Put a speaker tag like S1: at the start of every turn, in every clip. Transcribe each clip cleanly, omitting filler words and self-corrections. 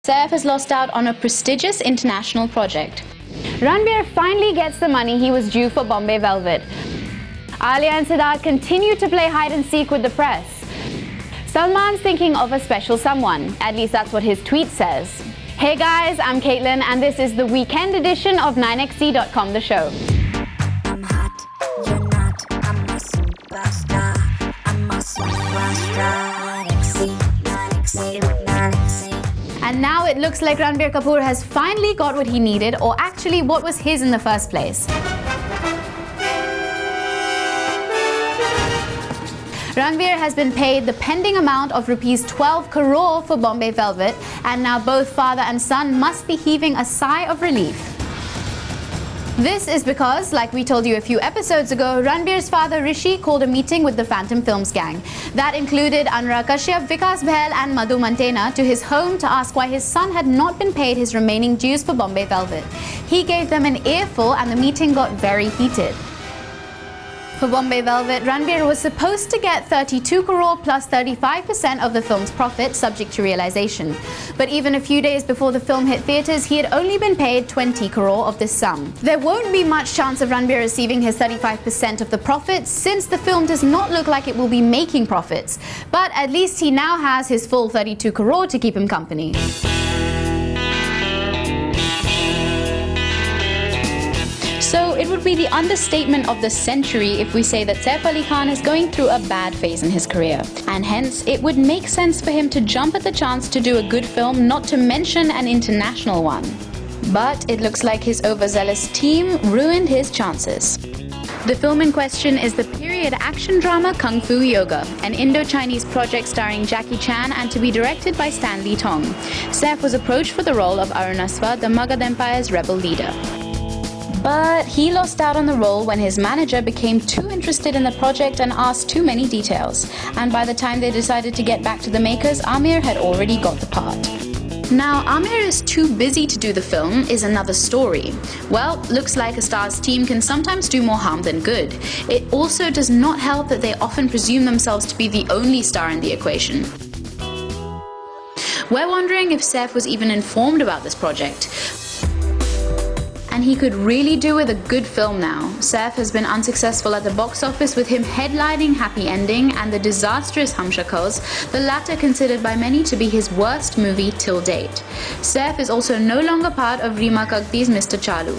S1: Saif has lost out on a prestigious international project.
S2: Ranbir finally gets the money he was due for Bombay Velvet. Alia and Sidharth continue to play hide and seek with the press. Salman's thinking of a special someone. At least that's what his tweet says. Hey guys, I'm Caitlin and this is the weekend edition of 9xc.com The Show.
S3: I'm hot, you're not, I'm a superstar. I'm a superstar. 9xc, 9xc.
S2: And now it looks like Ranbir Kapoor has finally got what he needed, or actually what was his in the first place. Ranbir has been paid the pending amount of rupees 12 crore for Bombay Velvet, and now both father and son must be heaving a sigh of relief. This is because, like we told you a few episodes ago, Ranbir's father Rishi called a meeting with the Phantom Films gang. That included Anurag-Kalki, Vikas Bahl and Madhu Mantena to his home to ask why his son had not been paid his remaining dues for Bombay Velvet. He gave them an earful and the meeting got very heated. For Bombay Velvet, Ranbir was supposed to get 32 crore plus 35% of the film's profit, subject to realization. But even a few days before the film hit theatres, he had only been paid 20 crore of this sum. There won't be much chance of Ranbir receiving his 35% of the profits, since the film does not look like it will be making profits. But at least he now has his full 32 crore to keep him company.
S1: So it would be the understatement of the century if we say that Saif Ali Khan is going through a bad phase in his career. And hence, it would make sense for him to jump at the chance to do a good film, not to mention an international one. But it looks like his overzealous team ruined his chances. The film in question is the period action drama Kung Fu Yoga, an Indo-Chinese project starring Jackie Chan and to be directed by Stanley Tong. Saif was approached for the role of Arunaswa, the Magadh Empire's rebel leader. But he lost out on the role when his manager became too interested in the project and asked too many details. And by the time they decided to get back to the makers, Aamir had already got the part. Now, Aamir is too busy to do the film is another story. Well, looks like a star's team can sometimes do more harm than good. It also does not help that they often presume themselves to be the only star in the equation. We're wondering if Saif was even informed about this project. And he could really do with a good film now. Saif has been unsuccessful at the box office, with him headlining Happy Ending and the disastrous Hum Shakals, the latter considered by many to be his worst movie till date. Saif is also no longer part of Reema Kagti's Mr. Chalu.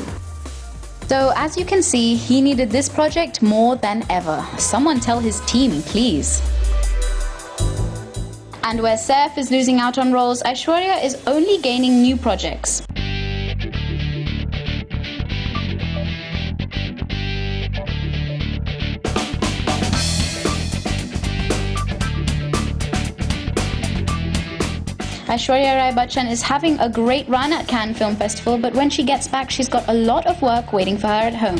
S1: So as you can see, he needed this project more than ever. Someone tell his team, please. And where Saif is losing out on roles, Aishwarya is only gaining new projects. Aishwarya Rai Bachchan is having a great run at Cannes Film Festival, but when she gets back, she's got a lot of work waiting for her at home.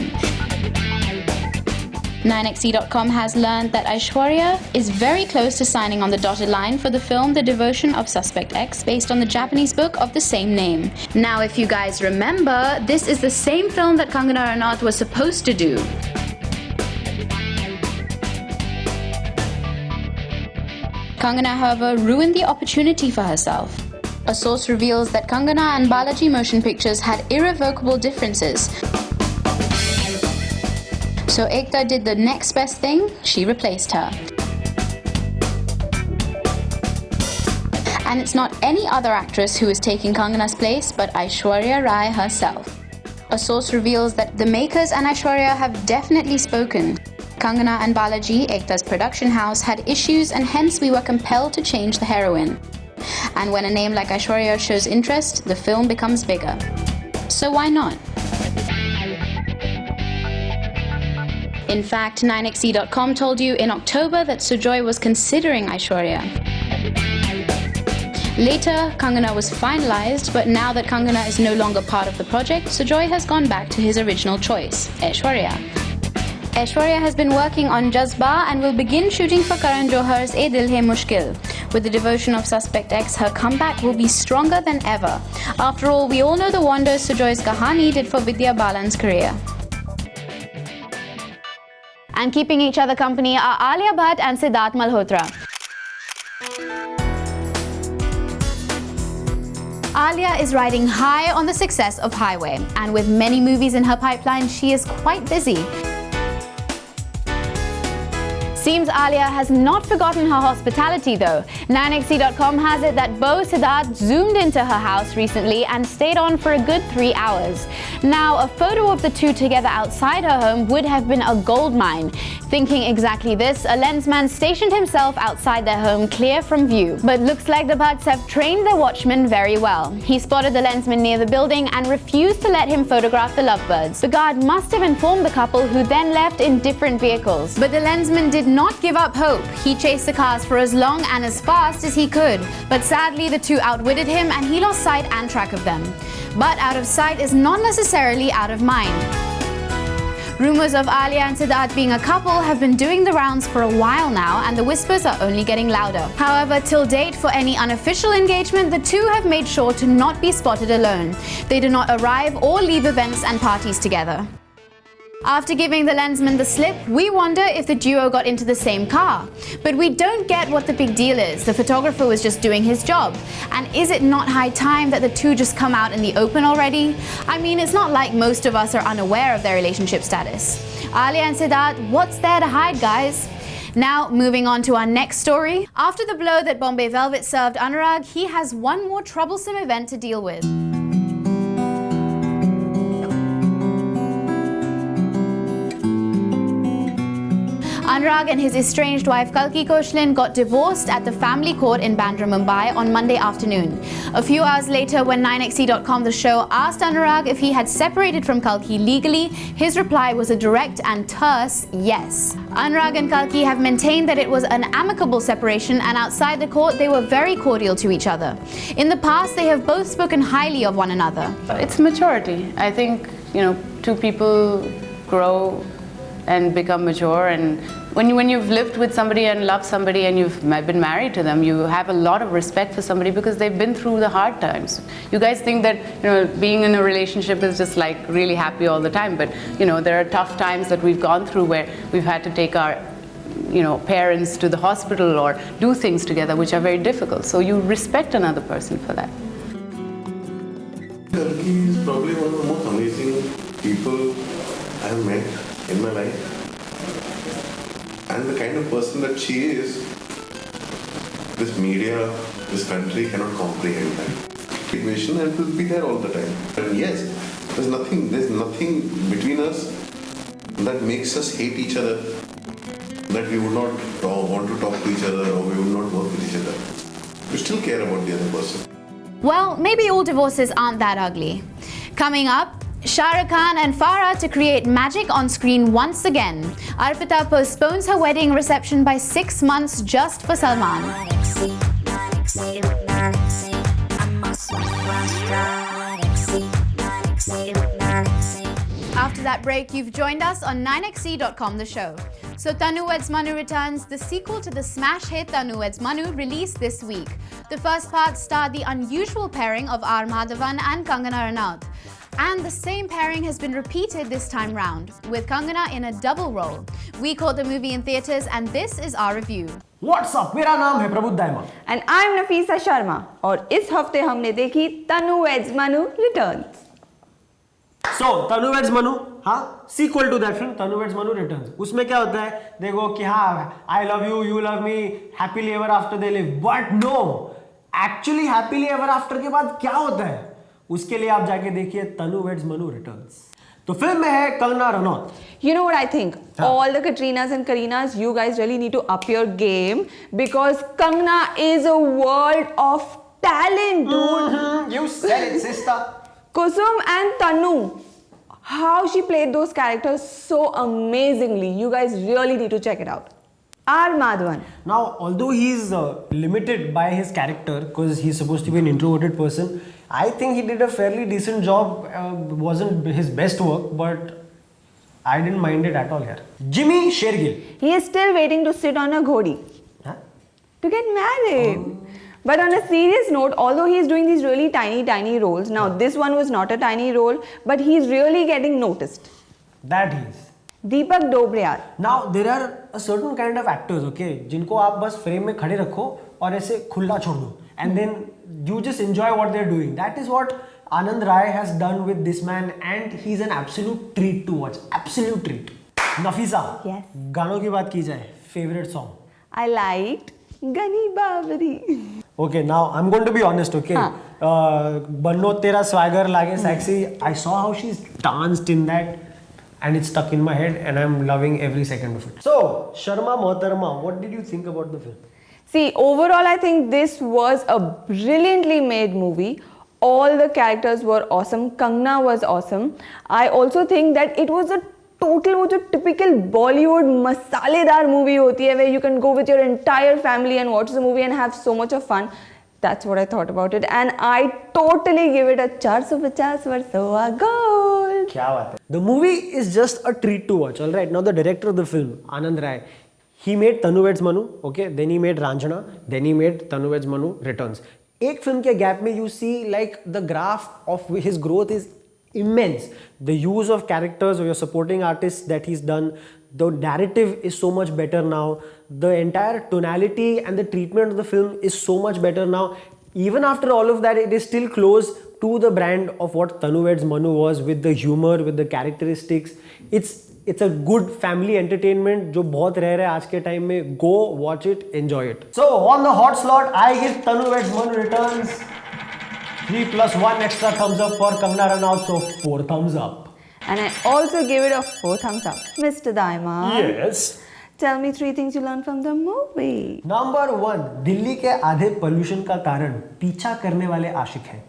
S1: 9xc.com has learned that Aishwarya is very close to signing on the dotted line for the film The Devotion of Suspect X, based on the Japanese book of the same name. Now, if you guys remember, this is the same film that Kangana Ranaut was supposed to do. Kangana, however, ruined the opportunity for herself. A source reveals that Kangana and Balaji Motion Pictures had irrevocable differences. So Ekta did the next best thing, she replaced her. And it's not any other actress who is taking Kangana's place, but Aishwarya Rai herself. A source reveals that the makers and Aishwarya have definitely spoken. Kangana and Balaji, Ekta's production house, had issues, and hence we were compelled to change the heroine. And when a name like Aishwarya shows interest, the film becomes bigger. So why not? In fact, 9xc.com told you in October that Sujoy was considering Aishwarya. Later, Kangana was finalized, but now that Kangana is no longer part of the project, Sujoy has gone back to his original choice, Aishwarya. Aishwarya has been working on Jazba and will begin shooting for Karan Johar's Ye Dil Hai Mushkil. With The Devotion of Suspect X, her comeback will be stronger than ever. After all, we all know the wonders Sujoy's Kahani did for Vidya Balan's career.
S2: And keeping each other company are Alia Bhatt and Sidharth Malhotra. Alia is riding high on the success of Highway, and with many movies in her pipeline, she is quite busy. Seems Alia has not forgotten her hospitality though. 9XC.com has it that beau Sidharth zoomed into her house recently and stayed on for a good 3 hours. Now, a photo of the two together outside her home would have been a goldmine. Thinking exactly this, a lensman stationed himself outside their home clear from view. But looks like the Bhatts have trained their watchman very well. He spotted the lensman near the building and refused to let him photograph the lovebirds. The guard must have informed the couple, who then left in different vehicles. But the lensman did not give up hope. He chased the cars for as long and as fast as he could. But sadly, the two outwitted him and he lost sight and track of them. But out of sight is not necessarily out of mind. Rumours of Alia and Sidharth being a couple have been doing the rounds for a while now, and the whispers are only getting louder. However, till date, for any unofficial engagement, the two have made sure to not be spotted alone. They do not arrive or leave events and parties together. After giving the lensman the slip, we wonder if the duo got into the same car. But we don't get what the big deal is. The photographer was just doing his job. And is it not high time that the two just come out in the open already? I mean, it's not like most of us are unaware of their relationship status. Alia and Sidharth, what's there to hide, guys? Now, moving on to our next story. After the blow that Bombay Velvet served Anurag, he has one more troublesome event to deal with. Anurag and his estranged wife Kalki got divorced at the family court in Bandra, Mumbai on Monday afternoon. A few hours later, when 9XC.com The Show asked Anurag if he had separated from Kalki legally, his reply was a direct and terse yes. Anurag and Kalki have maintained that it was an amicable separation, and outside the court they were very cordial to each other. In the past, they have both spoken highly of one another.
S4: It's maturity. I think, two people grow and become mature, and when you've lived with somebody and loved somebody and you've been married to them, you have a lot of respect for somebody because they've been through the hard times. You guys think that being in a relationship is just like really happy all the time, but there are tough times that we've gone through where we've had to take our parents to the hospital or do things together which are very difficult. So you respect another person for that.
S5: Kalki is probably one of the most amazing people I have met in my life, and the kind of person that she is, this media, this country cannot comprehend that equation, and will be there all the time. And yes, there's nothing between us that makes us hate each other, that we would not want to talk to each other or we would not work with each other. We still care about the other person.
S2: Well, maybe all divorces aren't that ugly. Coming up, Shah Rukh Khan and Farah to create magic on screen once again. Arpitas postpones her wedding reception by 6 months just for Salman. After that break, you've joined us on 9XC.com The Show. So Tanu Weds Manu returns. The sequel to the smash hit Tanu Weds Manu released this week. The first part starred the unusual pairing of R. Madhavan and Kangana Ranaut. And the same pairing has been repeated this time round, with Kangana in a double role. We caught the movie in theatres and this is our review.
S6: What's up? मेरा नाम है प्रबुद्ध Dayma
S7: And I'm Nafisa Sharma और इस हफ्ते हमने देखी तनु weds Manu returns.
S6: So तनु weds Manu, हाँ, sequel to that film Tanu weds Manu returns. उसमें क्या होता है? देखो कि हाँ, I love you, you love me, happily ever after they live. But no, actually happily ever after के बाद क्या होता है? उसके लिए आप जाके देखिए तनु वेड्स मनु रिटर्न्स. तो फिल्म में है Kangana Ranaut.
S7: You know what I think? All the Katrinas and Karinas, you guys really need to up your game because Kangna is a world of talent, dude.
S6: You said it, sister.
S7: Kusum and Tanu, how she played those characters so amazingly. You guys really need to check it out. R. Madhavan.
S6: Now, although he's limited by his character because he's supposed to be an introverted person, I think he did a fairly decent job. Wasn't his best work, but I didn't mind it at all here. Jimmy Shergill.
S7: He is still waiting to sit on a ghodi to get married. But on a serious note, although he is doing these really tiny roles, now this one was not a tiny role, but he's really getting noticed.
S6: That he is.
S7: Deepak Dobriyar.
S6: Now there are a certain kind of actors, okay, जिनको आप बस frame में खड़े रखो और ऐसे खुला छोड़ दो. and then you just enjoy what they're doing. That is what Anand Rai has done with this man, and he's an absolute treat to watch. Absolute treat. Nafisa.
S7: Yes.
S6: गानों की बात की जाए, favorite song.
S7: I liked Gani Babri.
S6: Okay, now I'm going to be honest, okay? Banno tera swagger lage sexy. I saw how she's danced in that, and it's stuck in my head, and I'm loving every second of it. So, Sharma Mohtarma, what did you think about the film?
S7: See, overall, I think this was a brilliantly made movie. All the characters were awesome. Kangna was awesome. I also think that it was a total वो जो typical Bollywood मसालेदार movie होती है where you can go with your entire family and watch the movie and have so much of fun. That's what I thought about it, and I totally give it a 450 वर्षों gold.
S6: क्या बात है? The movie is just a treat to watch. All right, now the director of the film, Anand Rai, he made Tanu Weds Manu, okay? Then he made Ranjana, then he made Tanu Weds Manu Returns. एक film के gap में you see like the graph of his growth is immense. The use of characters or your supporting artists that he's done, the narrative is so much better now. The entire tonality and the treatment of the film is so much better now. Even after all of that, it is still close to the brand of what Tanu Weds Manu was, with the humor, with the characteristics. It's a good family entertainment जो बहुत rare है आज के time में. Go watch it, enjoy it. So on the hot slot, I give Tanu Weds Manu Returns 3 + 1 extra thumbs up for Kangna Ranaut, so 4 thumbs up.
S7: And I also give it a 4 thumbs up. Mr. Diamond.
S6: Yes.
S7: Tell me 3 things you learned from the movie.
S6: Number 1, Delhi के आधे pollution का कारण पीछा करने वाले आशिक हैं.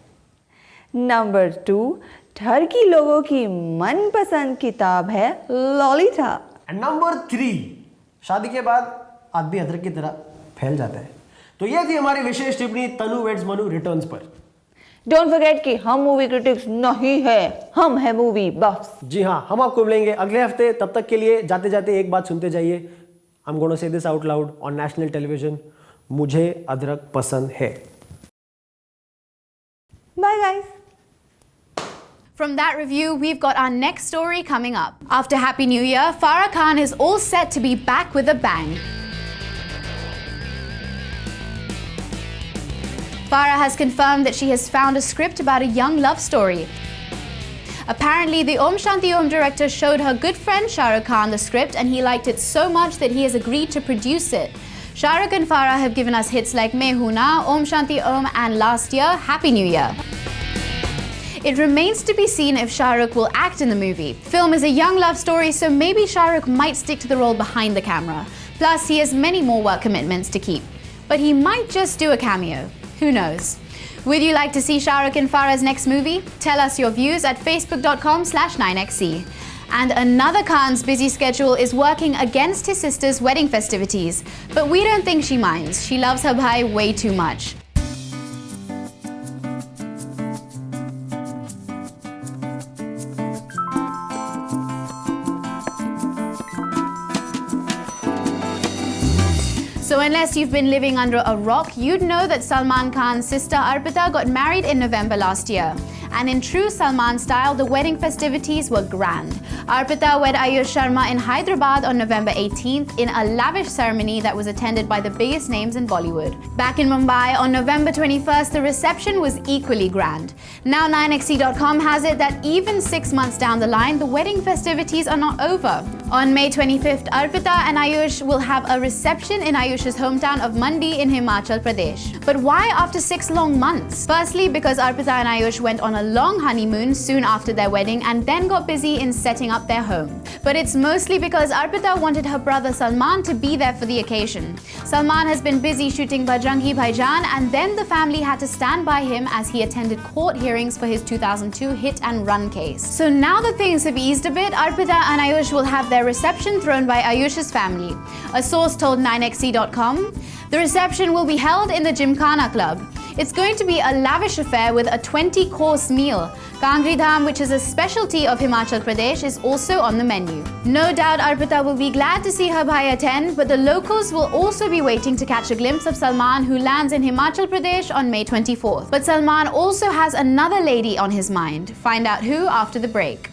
S7: Number 2, Turkey लोगों की मनपसंद किताब है लॉलिता.
S6: And number 3, शादी के बाद आदमी अदरक की तरह फैल जाता है. तो ये थी हमारी विशेष टिप्पणी तनु वेड्स मनु रिटर्न्स पर.
S7: डोंट फॉरगेट कि हम मूवी क्रिटिक्स नहीं है, हम है मूवी बफ्स.
S6: जी हाँ, हम आपको मिलेंगे अगले हफ्ते. तब तक के लिए जाते जाते एक बात सुनते जाइए. I'm going to say this out loud on national television. मुझे अदरक पसंद है.
S7: Bye guys.
S2: From that review, we've got our next story coming up. After Happy New Year, Farah Khan is all set to be back with a bang. Farah has confirmed that she has found a script about a young love story. Apparently, the Om Shanti Om director showed her good friend Shah Rukh Khan the script, and he liked it so much that he has agreed to produce it. Shah Rukh and Farah have given us hits like Main Hoon Na, Om Shanti Om, and last year, Happy New Year. It remains to be seen if Shah Rukh will act in the movie. Film is a young love story, so maybe Shah Rukh might stick to the role behind the camera. Plus, he has many more work commitments to keep. But he might just do a cameo. Who knows? Would you like to see Shah Rukh in Farah's next movie? Tell us your views at facebook.com/9xc. And another Khan's busy schedule is working against his sister's wedding festivities. But we don't think she minds. She loves her bhai way too much. So unless you've been living under a rock, you'd know that Salman Khan's sister Arpita got married in November last year. And in true Salman style, the wedding festivities were grand. Arpita wed Ayush Sharma in Hyderabad on November 18th in a lavish ceremony that was attended by the biggest names in Bollywood. Back in Mumbai on November 21st, the reception was equally grand. Now 9xc.com has it that even 6 months down the line, the wedding festivities are not over. On May 25th, Arpita and Ayush will have a reception in Ayush's hometown of Mandi in Himachal Pradesh. But why after 6 long months? Firstly, because Arpita and Ayush went on a long honeymoon soon after their wedding and then got busy in setting up their home. But it's mostly because Arpita wanted her brother Salman to be there for the occasion. Salman has been busy shooting Bajrangi Bhaijaan, and then the family had to stand by him as he attended court hearings for his 2002 hit and run case. So now that things have eased a bit, Arpita and Ayush will have their reception thrown by Ayush's family. A source told 9xc.com, the reception will be held in the Gymkhana Club. It's going to be a lavish affair with a 20-course meal. Kangri Dham, which is a specialty of Himachal Pradesh, is also on the menu. No doubt Arpita will be glad to see her bhai attend, but the locals will also be waiting to catch a glimpse of Salman, who lands in Himachal Pradesh on May 24th. But Salman also has another lady on his mind. Find out who after the break.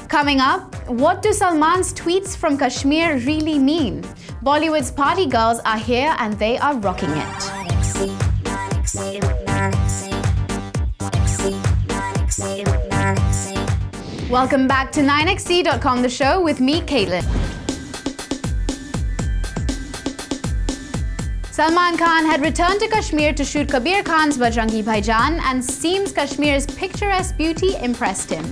S2: Coming up, what do Salman's tweets from Kashmir really mean? Bollywood's party girls are here and they are rocking it. Welcome back to 9XC.com, the show with me, Caitlin. Salman Khan had returned to Kashmir to shoot Kabir Khan's Bajrangi Bhaijaan, and seems Kashmir's picturesque beauty impressed him.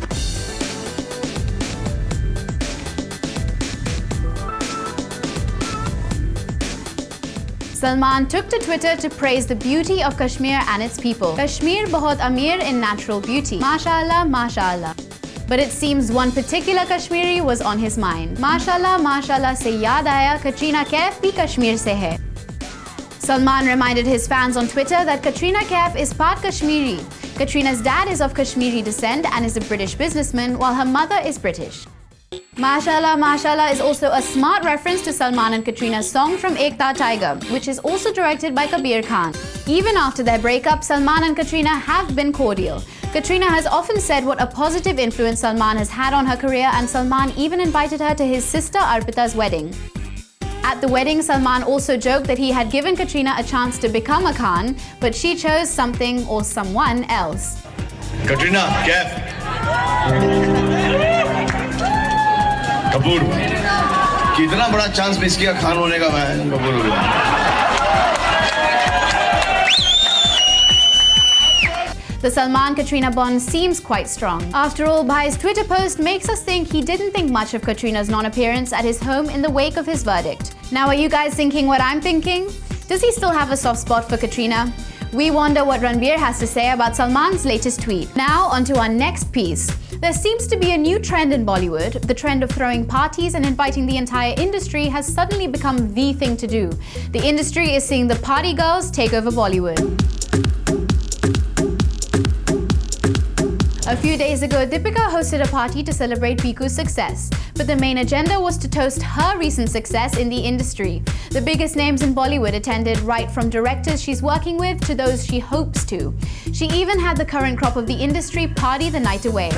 S2: Salman took to Twitter to praise the beauty of Kashmir and its people. Kashmir bahut Aamir in natural beauty. Mashallah, mashallah. But it seems one particular Kashmiri was on his mind. Mashallah, mashallah se yaad aaya, Katrina Kaif bhi Kashmir se hai. Salman reminded his fans on Twitter that Katrina Kaif is part Kashmiri. Katrina's dad is of Kashmiri descent and is a British businessman, while her mother is British. Mashallah, mashallah is also a smart reference to Salman and Katrina's song from Ekta Tiger, which is also directed by Kabir Khan. Even after their breakup, Salman and Katrina have been cordial. Katrina has often said what a positive influence Salman has had on her career, and Salman even invited her to his sister Arpitas' wedding. At the wedding, Salman also joked that he had given Katrina a chance to become a Khan, but she chose something or someone else.
S8: Katrina Kaif Kapoor कितना बड़ा chance miss किया खान होने का मैं कपूर हो गया.
S2: The Salman-Katrina bond seems quite strong. After all, Bhai's Twitter post makes us think he didn't think much of Katrina's non-appearance at his home in the wake of his verdict. Now, are you guys thinking what I'm thinking? Does he still have a soft spot for Katrina? We wonder what Ranbir has to say about Salman's latest tweet. Now, onto our next piece. There seems to be a new trend in Bollywood. The trend of throwing parties and inviting the entire industry has suddenly become the thing to do. The industry is seeing the party girls take over Bollywood. A few days ago, Deepika hosted a party to celebrate Piku's success. But the main agenda was to toast her recent success in the industry. The biggest names in Bollywood attended, right from directors she's working with to those she hopes to. She even had the current crop of the industry party the night away.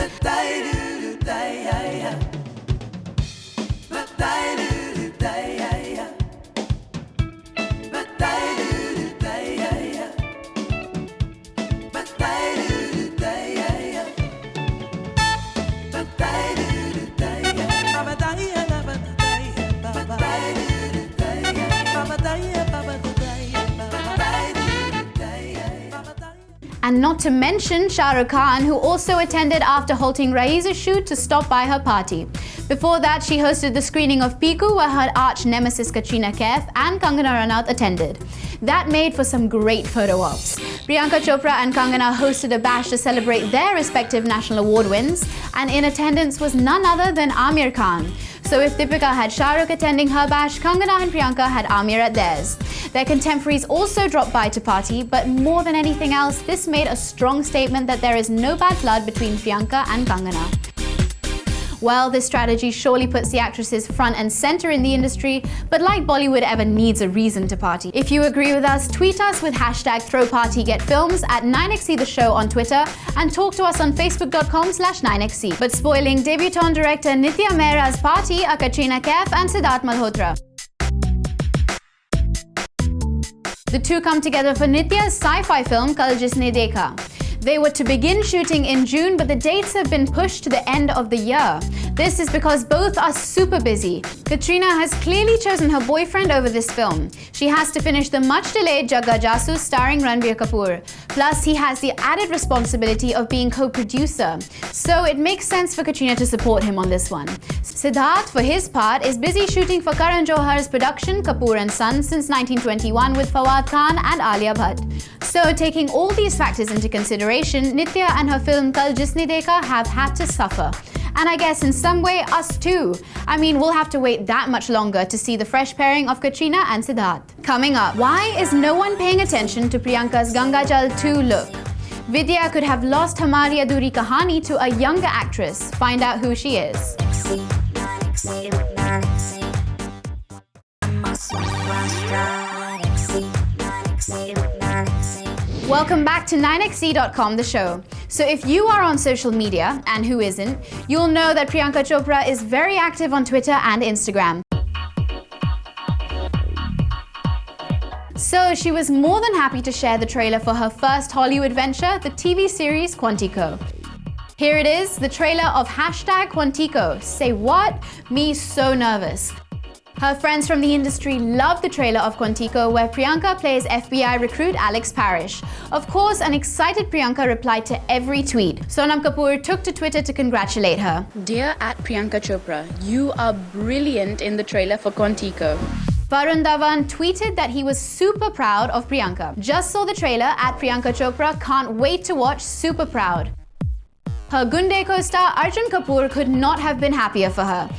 S2: And not to mention Shah Rukh Khan, who also attended after halting Raiza's shoot to stop by her party. Before that, she hosted the screening of Piku, where her arch nemesis Katrina Kaif and Kangana Ranaut attended. That made for some great photo ops. Priyanka Chopra and Kangana hosted a bash to celebrate their respective national award wins, and in attendance was none other than Aamir Khan. So if Deepika had Shah Rukh attending her bash, Kangana and Priyanka had Aamir at theirs. Their contemporaries also dropped by to party, but more than anything else, this made a strong statement that there is no bad blood between Priyanka and Kangana. Well, this strategy surely puts the actresses front and center in the industry, but like Bollywood ever needs a reason to party. If you agree with us, tweet us with hashtag #ThrowPartyGetFilms at 9XC The Show on Twitter, and talk to us on Facebook.com/9XC. But spoiling debutante director Nithyas Party's party are Katrina Kaif and Sidharth Malhotra. The two come together for Nitya's sci-fi film Kal Jisne Dekha. They were to begin shooting in June, but the dates have been pushed to the end of the year. This is because both are super busy. Katrina has clearly chosen her boyfriend over this film. She has to finish the much-delayed Jagga Jasus starring Ranbir Kapoor. Plus, he has the added responsibility of being co-producer. So it makes sense for Katrina to support him on this one. Sidharth, for his part, is busy shooting for Karan Johar's production Kapoor & Son since 1921 with Fawad Khan and Alia Bhatt. So, taking all these factors into consideration, Nitya and her film Kal Jisne Dekha have had to suffer. And I guess in some way, us too. I mean, we'll have to wait that much longer to see the fresh pairing of Katrina and Sidharth. Coming up, why is no one paying attention to Priyanka's Ganga Jal 2 look? Vidya could have lost Hamari Adhuri Kahani to a younger actress. Find out who she is. Welcome back to 9XC.com, the show. So if you are on social media, and who isn't, you'll know that Priyanka Chopra is very active on Twitter and Instagram. So she was more than happy to share the trailer for her first Hollywood venture, the TV series Quantico. Here it is, the trailer of #Quantico. Say what? Me so nervous. Her friends from the industry love the trailer of Quantico, where Priyanka plays FBI recruit Alex Parrish. Of course, an excited Priyanka replied to every tweet. Sonam Kapoor took to Twitter to congratulate her.
S1: Dear @Priyanka Chopra, you are brilliant in the trailer for Quantico.
S2: Varun Dhawan tweeted that he was super proud of Priyanka. Just saw the trailer @Priyanka Chopra, can't wait to watch, super proud. Her Gunde co-star Arjun Kapoor could not have been happier for her.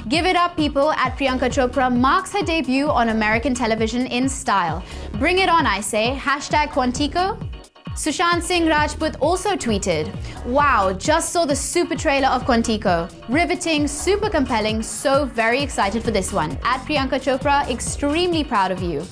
S2: Give it up, people, @Priyanka Chopra marks her debut on American television in style. Bring it on, I say, #Quantico. Sushant Singh Rajput also tweeted, wow, just saw the super trailer of Quantico. Riveting, super compelling, so very excited for this one. @Priyanka Chopra, extremely proud of you.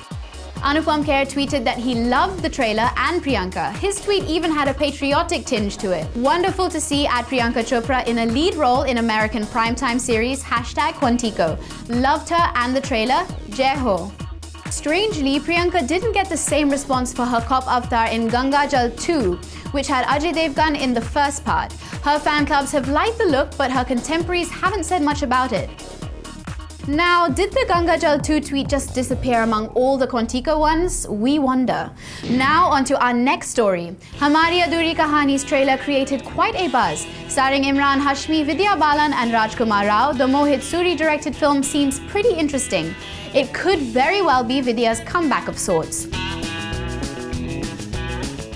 S2: Anupam Kher tweeted that he loved the trailer and Priyanka. His tweet even had a patriotic tinge to it. Wonderful to see @Priyanka Chopra in a lead role in American primetime series #Quantico. Loved her and the trailer. Jai Ho. Strangely, Priyanka didn't get the same response for her cop avatar in Ganga Jal 2, which had Ajay Devgan in the first part. Her fan clubs have liked the look, but her contemporaries haven't said much about it. Now, did the Ganga Jal 2 tweet just disappear among all the Quantico ones? We wonder. Now onto our next story. Hamari Adhuri Kahani's trailer created quite a buzz. Starring Imran Hashmi, Vidya Balan and Rajkumar Rao, the Mohit Suri directed film seems pretty interesting. It could very well be Vidya's comeback of sorts.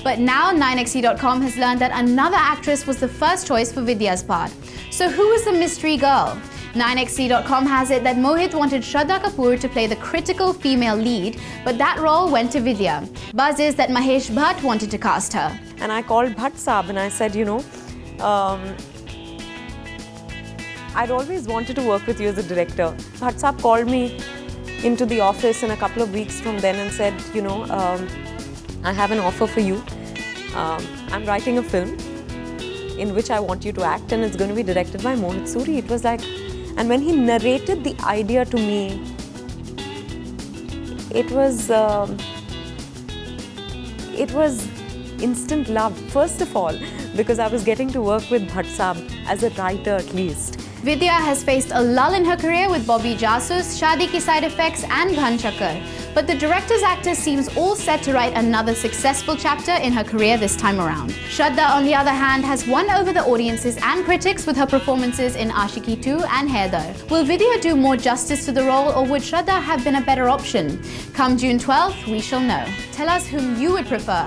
S2: But now 9xe.com has learned that another actress was the first choice for Vidya's part. So who is the mystery girl? 9xe.com has it that Mohit wanted Shraddha Kapoor to play the critical female lead, but that role went to Vidya. Buzz is that Mahesh Bhatt wanted to cast her.
S9: And I called Bhatt Saab and I said, I'd always wanted to work with you as a director. Bhatt Saab called me into the office in a couple of weeks from then and said, I have an offer for you. I'm writing a film in which I want you to act and it's going to be directed by Mohit Suri. It was like, and when he narrated the idea to me, it was instant love. First of all, because I was getting to work with Bhatt Saab as a writer at least.
S2: Vidya has faced a lull in her career with Bobby Jasus, Shaadi Ki Side Effects and Ghan Chakkar. But the director's actor seems all set to write another successful chapter in her career this time around. Shraddha, on the other hand, has won over the audiences and critics with her performances in Aashiki 2 and Haider. Will Vidya do more justice to the role, or would Shraddha have been a better option? Come June 12th, we shall know. Tell us whom you would prefer,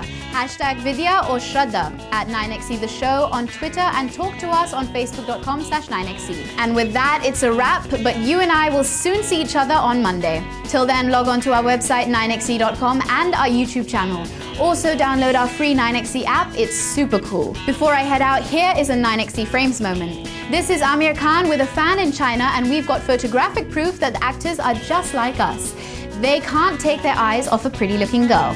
S2: #Vidya or Shraddha, @9xe The Show on Twitter, and talk to us on facebook.com/9xe. And with that, it's a wrap, but you and I will soon see each other on Monday. Till then, log on to our website 9xe.com and our YouTube channel. Also download our free 9xe app, it's super cool. Before I head out, here is a 9xe Frames moment. This is Aamir Khan with a fan in China, and we've got photographic proof that the actors are just like us. They can't take their eyes off a pretty looking girl.